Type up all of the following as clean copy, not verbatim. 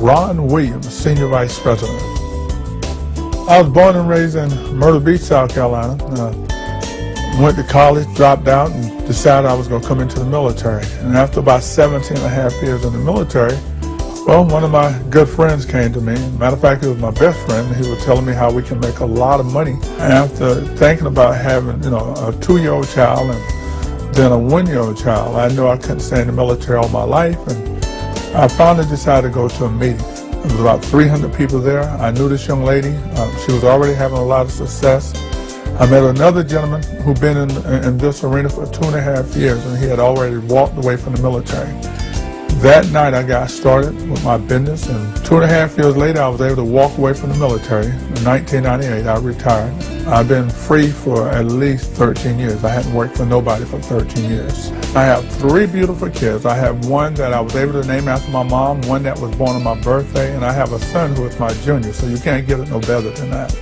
Ron Williams, Senior Vice President. I was born and raised in Myrtle Beach, South Carolina. Went to college, dropped out, and decided I was going to come into the military. And after about 17 and a half years in the military, well, one of my good friends came to me. Matter of fact, he was my best friend. He was telling me how we can make a lot of money. And after thinking about having, a 2-year-old child and then a 1-year-old child, I knew I couldn't stay in the military all my life. And I finally decided to go to a meeting. There was about 300 people there. I knew this young lady. She was already having a lot of success. I met another gentleman who'd been in this arena for 2.5 years, and he had already walked away from the military. That night I got started with my business, and 2.5 years later I was able to walk away from the military. In 1998 I retired. I've been free for at least 13 years. I hadn't worked for nobody for 13 years. I have 3 beautiful kids. I have one that I was able to name after my mom, one that was born on my birthday, and I have a son who is my junior, so you can't get it no better than that.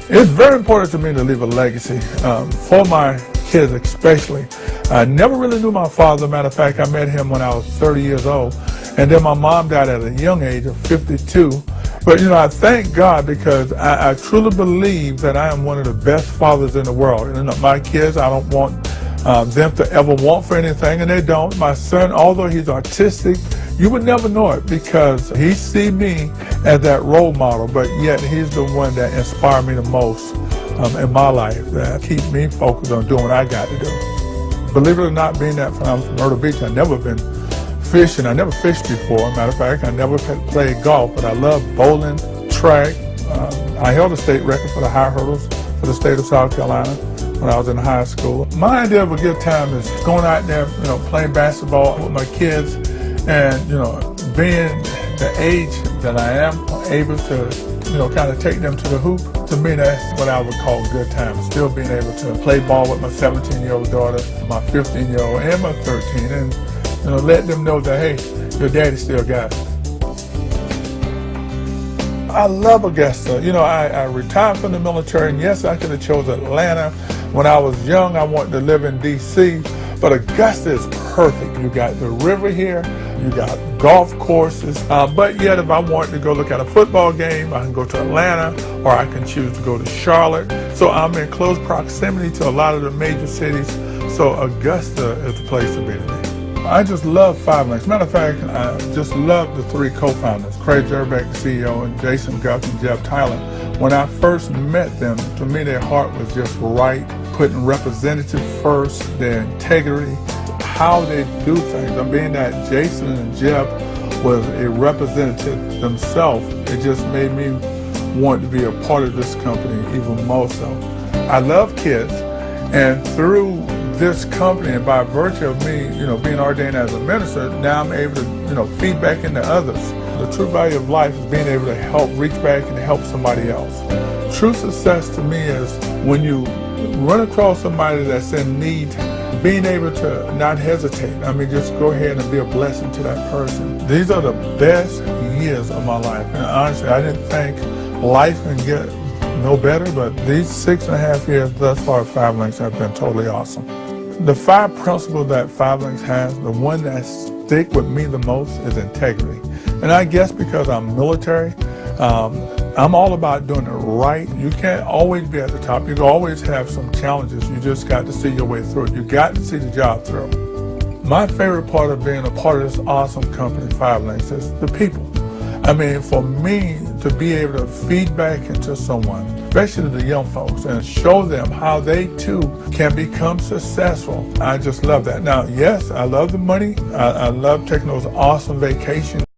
It's very important to me to leave a legacy for my kids especially. I never really knew my father. Matter of fact, I met him when I was 30 years old. And then my mom died at a young age of 52. But, I thank God because I truly believe that I am one of the best fathers in the world. And my kids, I don't want them to ever want for anything, and they don't. My son, although he's artistic, you would never know it because he sees me as that role model, but yet he's the one that inspired me the most in my life, that keeps me focused on doing what I got to do. Believe it or not, being that I'm from Myrtle Beach, I've never been fishing. I never fished before. Matter of fact, I never played golf, but I love bowling, track. I held a state record for the high hurdles for the state of South Carolina when I was in high school. My idea of a good time is going out there, playing basketball with my kids, and being the age that I am, able to kind of take them to the hoop. To me, that's what I would call a good time. Still being able to play ball with my 17-year-old daughter, my 15-year-old, and my 13, and let them know that, hey, your daddy still got it. I love Augusta. I retired from the military, and yes, I could have chosen Atlanta. When I was young, I wanted to live in D.C., but Augusta is perfect. You got the river here, you got golf courses, but yet if I wanted to go look at a football game, I can go to Atlanta, or I can choose to go to Charlotte. So I'm in close proximity to a lot of the major cities, so Augusta is the place to be to me. I just love Five Links. Matter of fact, I just love the 3 co-founders, Craig Jerbeck, the CEO, and Jason Guff and Jeff Tyler. When I first met them, to me their heart was just right, putting representative first, their integrity, how they do things. And being that Jason and Jeff was a representative themselves, it just made me want to be a part of this company even more so. I love kids, and through this company, and by virtue of me, being ordained as a minister, now I'm able to, feed back into others. The true value of life is being able to help reach back and help somebody else. True success to me is when you run across somebody that's in need, being able to not hesitate. Just go ahead and be a blessing to that person. These are the best years of my life. And honestly, I didn't think life can get no better, but these 6.5 years thus far at Five Links have been totally awesome. The 5 principles that Five Links has, the one that stick with me the most is integrity. And I guess because I'm military, I'm all about doing it right. You can't always be at the top. You can always have some challenges. You just got to see your way through it. You got to see the job through. My favorite part of being a part of this awesome company, Five Links, is the people. For me to be able to feed back into someone, especially the young folks, and show them how they too can become successful, I just love that. Now, yes, I love the money. I love taking those awesome vacations.